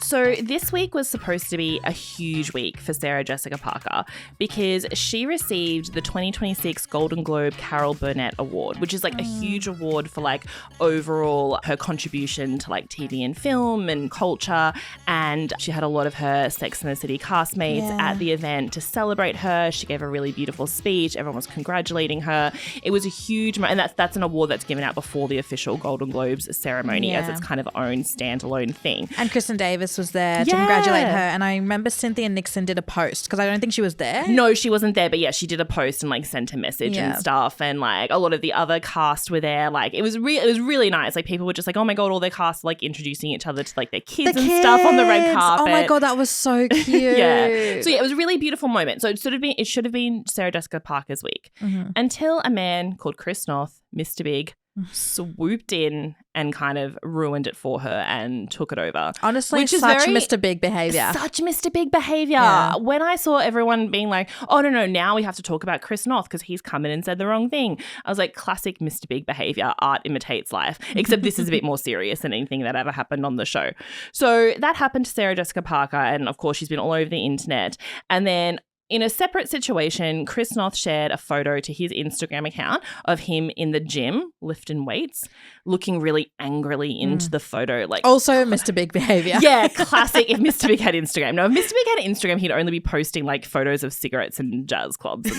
So this week was supposed to be a huge week for Sarah Jessica Parker because she received the 2026 Golden Globe Carol Burnett Award, which is like a huge award for like overall her contribution to like TV and film and culture. And she had a lot of her Sex and the City castmates at the event to celebrate her. She gave a really beautiful speech. Everyone was congratulating her. It was a huge, and that's an award that's given out before the official Golden Globes ceremony as its kind of own standalone thing. And Kristen Davis was there to congratulate her. And I remember Cynthia Nixon did a post because I don't think she was there. No, she wasn't there. But yeah, she did a post and like sent a message and stuff. And like a lot of the other cast were there. Like it was really nice. Like people were just like, oh my God, all their cast like introducing each other to like their kids and stuff on the red carpet. Oh my God, that was so cute. Yeah. So yeah, it was a really beautiful moment. So it should have been Sarah Jessica Parker's week until a man called Chris Noth, Mr. Big, swooped in and kind of ruined it for her and took it over. Honestly, which is such Mr. Big behaviour. Such Mr. Big behaviour. Yeah. When I saw everyone being like, oh, no, now we have to talk about Chris Noth because he's come in and said the wrong thing. I was like, classic Mr. Big behaviour. Art imitates life. Except this is a bit more serious than anything that ever happened on the show. So that happened to Sarah Jessica Parker. And of course, she's been all over the internet. And then in a separate situation, Chris Noth shared a photo to his Instagram account of him in the gym lifting weights, looking really angrily into the photo. Like also Mr. Big behaviour. Yeah, classic if Mr. Big had Instagram. No, if Mr. Big had Instagram, he'd only be posting like photos of cigarettes and jazz clubs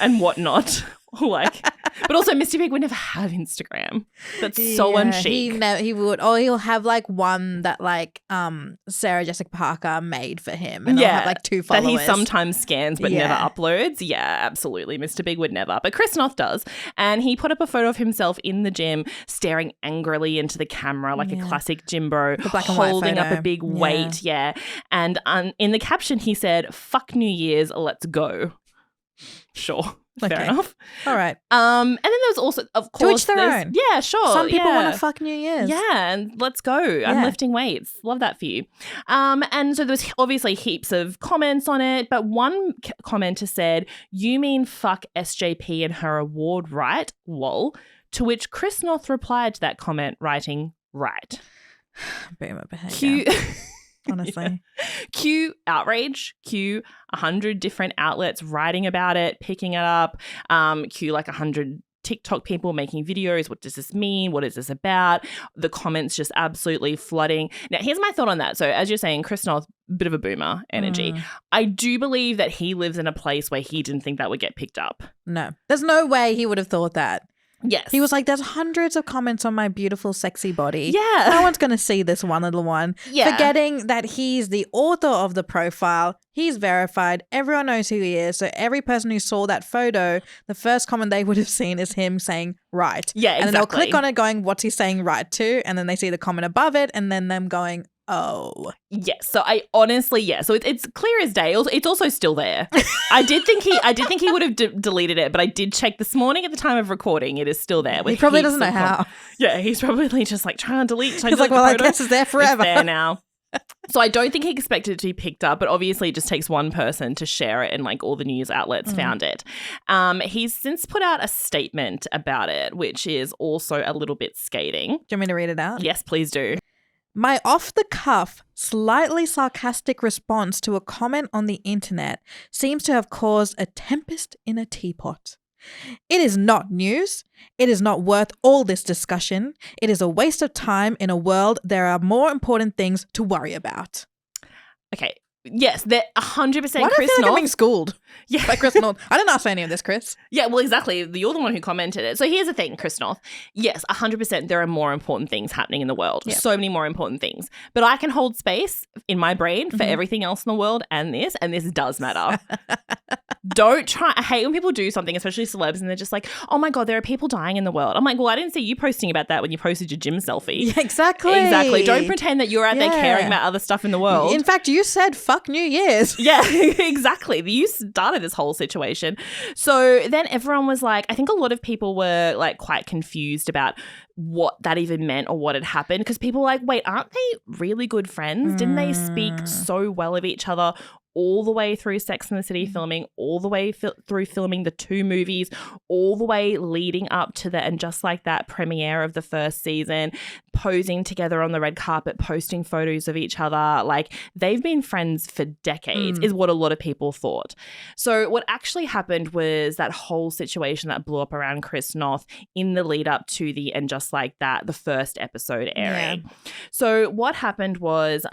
and whatnot. Like, but also Mr. Big would never have Instagram. That's so unchic. He would, or he'll have like one that like Sarah Jessica Parker made for him, and he'll have like 2 followers that he sometimes scans but never uploads. Yeah, absolutely. Mr. Big would never, but Chris Noth does, and he put up a photo of himself in the gym, staring angrily into the camera like a classic gym bro, holding up a big weight. Yeah, and in the caption he said, "Fuck New Year's, let's go." Sure. Fair enough. All right. And then there was also, of course, to each their own. Yeah, sure. Some people want to fuck New Year's. Yeah, and let's go. I'm lifting weights. Love that for you. And so there was obviously heaps of comments on it, but one commenter said, "You mean fuck SJP and her award, right? Lol." To which Chris Noth replied to that comment, writing, "Right." Boomer behaviour. Honestly. Cue outrage, cue 100 different outlets writing about it, picking it up, cue like 100 TikTok people making videos. What does this mean? What is this about? The comments just absolutely flooding. Now, here's my thought on that. So as you're saying, Chris Noth, bit of a boomer energy. I do believe that he lives in a place where he didn't think that would get picked up. No. There's no way he would have thought that. Yes. He was like, there's hundreds of comments on my beautiful, sexy body. Yeah. No one's going to see this one little one. Yeah. Forgetting that he's the author of the profile. He's verified. Everyone knows who he is. So every person who saw that photo, the first comment they would have seen is him saying, right. Yeah, exactly. And then they'll click on it going, what's he saying right to? And then they see the comment above it and then them going, oh. Yes. So I honestly, So it's clear as day. It's also still there. I did think he would have deleted it, but I did check this morning at the time of recording. It is still there. He probably doesn't know how. Yeah, he's probably just like trying to delete. He's like, well, I guess it's there forever. It's there now. So I don't think he expected it to be picked up, but obviously it just takes one person to share it and like all the news outlets found it. He's since put out a statement about it, which is also a little bit scathing. Do you want me to read it out? Yes, please do. My off-the-cuff, slightly sarcastic response to a comment on the internet seems to have caused a tempest in a teapot. It is not news. It is not worth all this discussion. It is a waste of time in a world there are more important things to worry about. Okay. Yes, they're 100% Chris Noth. Why do I feel like I'm being schooled? Yeah. By Chris Noth. I didn't ask for any of this, Chris. Yeah, well, exactly. You're the one who commented it. So here's the thing, Chris Noth. Yes, 100% there are more important things happening in the world. Yeah. So many more important things. But I can hold space in my brain for everything else in the world and this does matter. Don't try. I hate when people do something, especially celebs, and they're just like, oh my God, there are people dying in the world. I'm like, well, I didn't see you posting about that when you posted your gym selfie. Yeah, exactly. Exactly. Don't pretend that you're out there caring about other stuff in the world. In fact, you said fuck New Year's. Yeah, exactly. You started this whole situation. So then everyone was like, I think a lot of people were like quite confused about what that even meant or what had happened, because people were like, wait, aren't they really good friends? Didn't they speak so well of each other all the way through Sex and the City filming, all the way through filming the 2 movies, all the way leading up to the And Just Like That premiere of the first season? posing together on the red carpet, posting photos of each other. Like, they've been friends for decades is what a lot of people thought. So what actually happened was that whole situation that blew up around Chris Noth in the lead up to the And Just Like That, the first episode airing. Yeah. So what happened was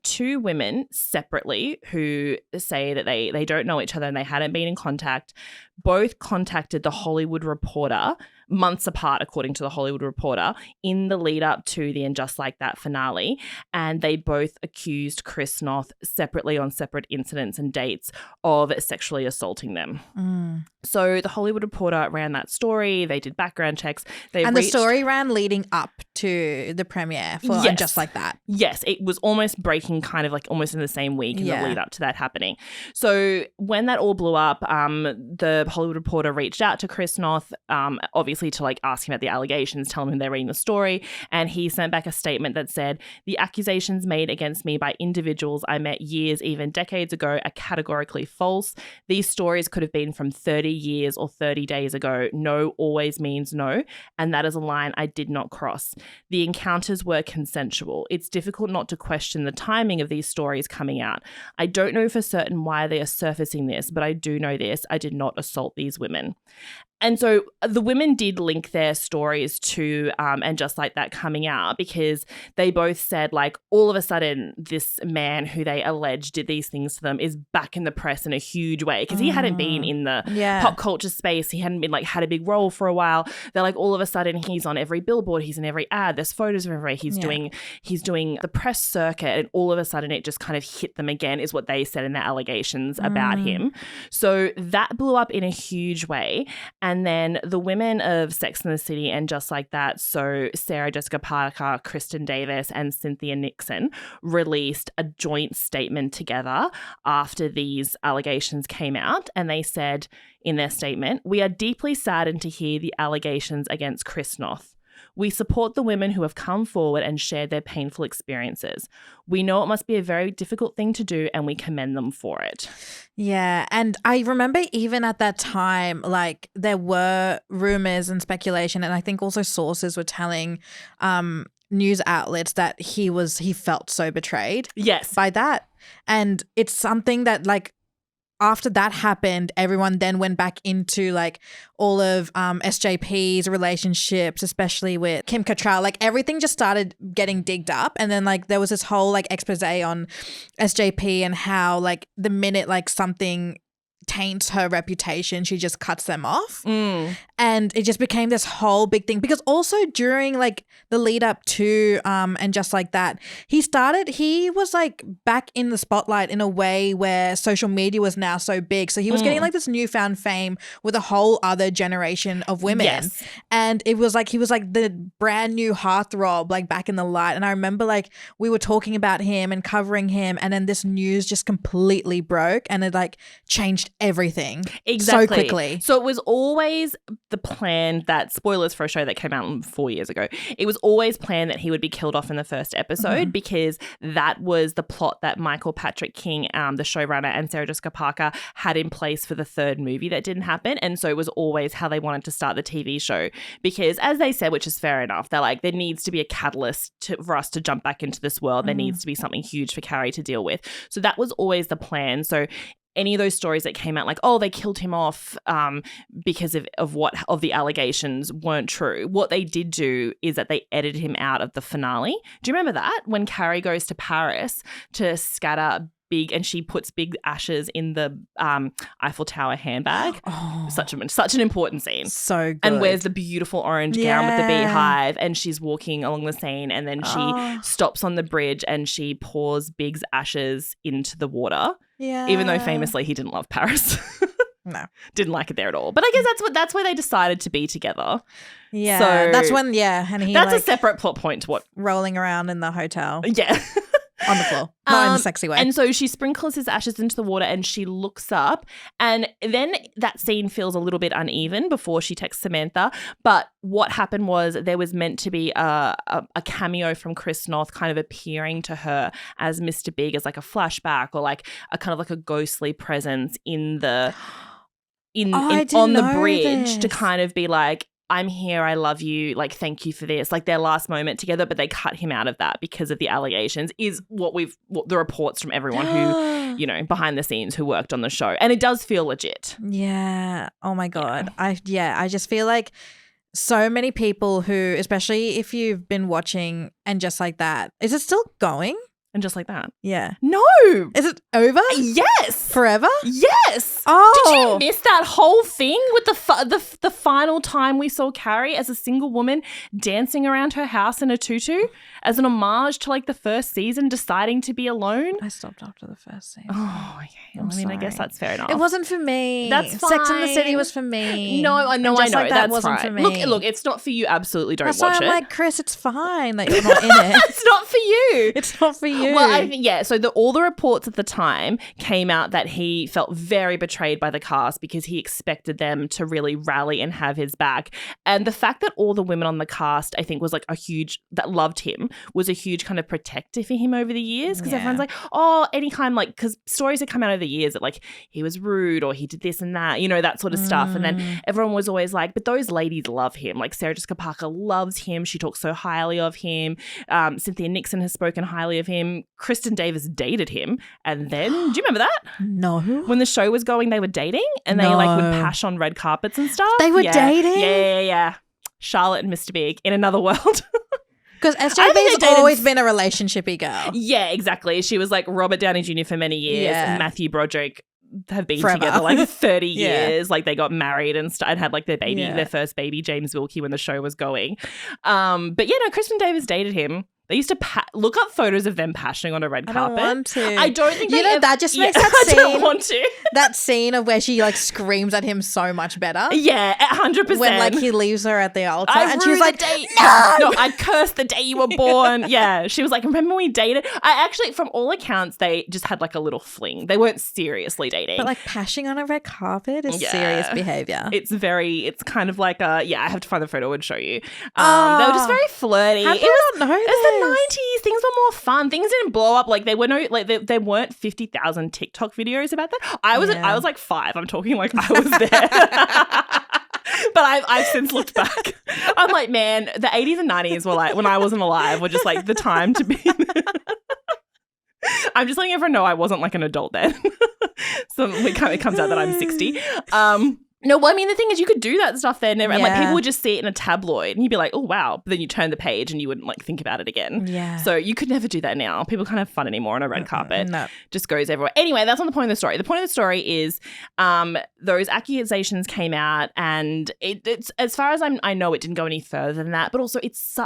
two women separately who say that they don't know each other and they hadn't been in contact, both contacted the Hollywood Reporter months apart, according to the Hollywood Reporter, in the lead up to the And Just Like That finale. And they both accused Chris Noth separately on separate incidents and dates of sexually assaulting them. So the Hollywood Reporter ran that story. They did background checks. The story ran leading up to the premiere for And Just Like That. Yes, it was almost breaking kind of like almost in the same week in the lead up to that happening. So when that all blew up, the Hollywood Reporter reached out to Chris Noth, obviously to like ask him about the allegations, tell him they're reading the story. And he sent back a statement that said, "The accusations made against me by individuals I met years, even decades ago, are categorically false. These stories could have been from 30 years or 30 days ago. No always means no. And that is a line I did not cross. The encounters were consensual. It's difficult not to question the timing of these stories coming out. I don't know for certain why they are surfacing this, but I do know this. I did not assault these women." And so the women did link their stories to And Just Like That coming out, because they both said, like, all of a sudden this man who they alleged did these things to them is back in the press in a huge way, because he hadn't been in the pop culture space. He hadn't been like had a big role for a while. They're like, all of a sudden he's on every billboard, he's in every ad, there's photos of everywhere. He's doing the press circuit, and all of a sudden it just kind of hit them again, is what they said in their allegations about him. So that blew up in a huge way. And then the women of Sex and the City and Just Like That, so Sarah Jessica Parker, Kristen Davis, and Cynthia Nixon, released a joint statement together after these allegations came out. And they said in their statement, "We are deeply saddened to hear the allegations against Chris Noth. We support the women who have come forward and shared their painful experiences. We know it must be a very difficult thing to do, and we commend them for it." Yeah, and I remember even at that time, like, there were rumors and speculation, and I think also sources were telling news outlets that he felt so betrayed. Yes. By that. And it's something that, like, after that happened, everyone then went back into like all of SJP's relationships, especially with Kim Cattrall. Like, everything just started getting digged up. And then like there was this whole like expose on SJP and how like the minute like something taints her reputation, she just cuts them off. And it just became this whole big thing, because also during like the lead up to And Just Like That, he was like back in the spotlight in a way where social media was now so big. So he was getting like this newfound fame with a whole other generation of women. Yes. And it was like he was like the brand new heartthrob, like back in the light. And I remember like we were talking about him and covering him, and then this news just completely broke, and it like changed everything so quickly. So it was always the plan that, spoilers for a show that came out 4 years ago, it was always planned that he would be killed off in the first episode, because that was the plot that Michael Patrick King, the showrunner, and Sarah Jessica Parker had in place for the third movie that didn't happen. And so it was always how they wanted to start the TV show, because as they said, which is fair enough, they're like, there needs to be a catalyst for us to jump back into this world. There needs to be something huge for Carrie to deal with. So that was always the plan. So any of those stories that came out like, oh, they killed him off because of the allegations weren't true. What they did do is that they edited him out of the finale. Do you remember that? When Carrie goes to Paris to scatter and she puts big ashes in the Eiffel Tower handbag. Oh. Such an important scene. So good. And wears the beautiful orange gown with the beehive, and she's walking along the Seine, and then she stops on the bridge and she pours Big's ashes into the water. Yeah. Even though famously he didn't love Paris. No. Didn't like it there at all. But I guess that's where they decided to be together. Yeah. So that's when, and he that's like, a separate plot point to what. Rolling around in the hotel. Yeah. On the floor. Not in a sexy way. And so she sprinkles his ashes into the water, and she looks up, and then that scene feels a little bit uneven before she texts Samantha. But what happened was there was meant to be a cameo from Chris Noth kind of appearing to her as Mr. Big, as like a flashback, or like a kind of like a ghostly presence in the on the bridge to kind of be like, I'm here, I love you, like, thank you for this, like their last moment together, but they cut him out of that because of the allegations, is what the reports from everyone who, you know, behind the scenes who worked on the show. And it does feel legit. Yeah. Oh my God. I just feel like so many people who, especially if you've been watching And Just Like That, is it still going? And Just Like That? Yeah. No. Is it over? Yes. Forever? Yes. Oh. Did you miss that whole thing with the final time we saw Carrie as a single woman dancing around her house in a tutu as an homage to like the first season, deciding to be alone? I stopped after the first season. Oh, okay. Well, I mean, I guess that's fair enough. It wasn't for me. That's fine. Sex and the City was for me. No, I know. Like that That's wasn't fine. for me. Look, it's not for you. Absolutely don't That's watch why I'm it. like, Chris, it's fine that you're not in it. It's not for you. It's not for you. Well, I think, yeah. So all the reports at the time came out that he felt very betrayed by the cast because he expected them to really rally and have his back. And the fact that all the women on the cast, I think, was like that loved him, was a huge kind of protector for him over the years. Because everyone's like, oh, anytime, like, because stories had come out over the years that like he was rude or he did this and that, you know, that sort of stuff. And then everyone was always like, but those ladies love him. Like Sarah Jessica Parker loves him. She talks so highly of him. Cynthia Nixon has spoken highly of him. Kristen Davis dated him. And then, do you remember that? No. When the show was going, they were dating and they like would pash on red carpets and stuff. They were dating? Yeah. Charlotte and Mr. Big in another world. Because SJP's always been a relationshipy girl. Yeah, exactly. She was like Robert Downey Jr. for many years and Matthew Broderick have been Forever. together like 30 Yeah. years. Like they got married and had like their first baby, James Wilkie, when the show was going. But yeah, no, Kristen Davis dated him. They used to look up photos of them pashing on a red carpet. I don't want to. I don't think that just makes that scene. I don't want to. That scene of where she like screams at him so much better. Yeah, 100%. When like he leaves her at the altar and she's she's like, no, I cursed the day you were born. Yeah, she was like, remember when we dated? I actually, from all accounts, they just had like a little fling. They weren't seriously dating. But like pashing on a red carpet is serious behavior. It's kind of like I have to find the photo and show you. They were just very flirty. How did I not know It was the 90s. Things were more fun. Things didn't blow up. Like there weren't 50,000 TikTok videos about that. I was like 5. I'm talking like I was there. But I've since looked back. I'm like, man, the 80s and 90s were like, when I wasn't alive, were just like the time to be. I'm just letting everyone know I wasn't like an adult then. So it comes out that I'm 60. No, well, I mean, the thing is you could do that stuff then and like people would just see it in a tabloid and you'd be like, oh, wow. But then you turn the page and you wouldn't like think about it again. Yeah. So you could never do that now. People can't have fun anymore on a red carpet. No. Just goes everywhere. Anyway, that's not the point of the story. The point of the story is those accusations came out and it's as far as I know, it didn't go any further than that. But also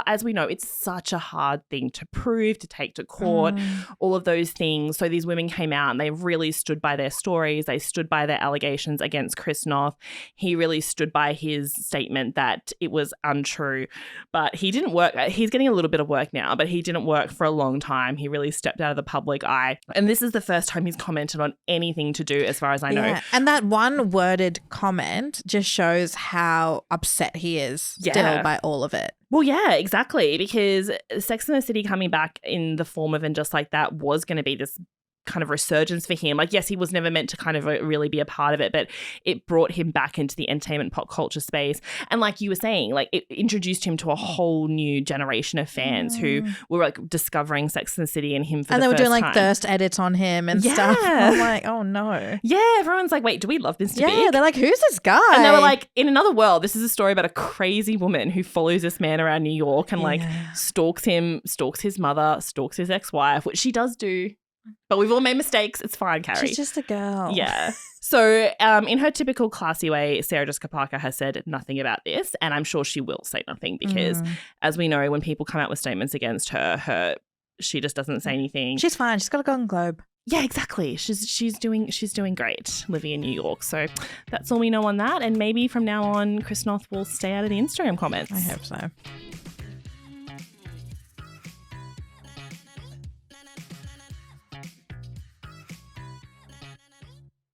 as we know, it's such a hard thing to prove, to take to court, all of those things. So these women came out and they really stood by their stories. They stood by their allegations against Chris Noth. He really stood by his statement that it was untrue, but he didn't work. He's getting a little bit of work now, but he didn't work for a long time. He really stepped out of the public eye. And this is the first time he's commented on anything to do, as far as I know. And that one worded comment just shows how upset he is still by all of it. Well, yeah, exactly. Because Sex and the City coming back in the form of And Just Like That was going to be this kind of resurgence for him. Like, yes, he was never meant to kind of really be a part of it, but it brought him back into the entertainment pop culture space. And like you were saying, like it introduced him to a whole new generation of fans who were like discovering Sex and the City and him for the first time. And they were doing like thirst edits on him and stuff. I'm like, oh no. Yeah, everyone's like, wait, do we love Mr. Big? Yeah, they're like, who's this guy? And they were like, in another world, this is a story about a crazy woman who follows this man around New York and like stalks him, stalks his mother, stalks his ex-wife, which she does do. But we've all made mistakes. It's fine, Carrie. She's just a girl. Yeah. So in her typical classy way, Sarah Jessica Parker has said nothing about this. And I'm sure she will say nothing because, as we know, when people come out with statements against her, she just doesn't say anything. She's fine. She's got a Golden Globe. Yeah, exactly. She's doing great living in New York. So that's all we know on that. And maybe from now on, Chris Noth will stay out of the Instagram comments. I hope so.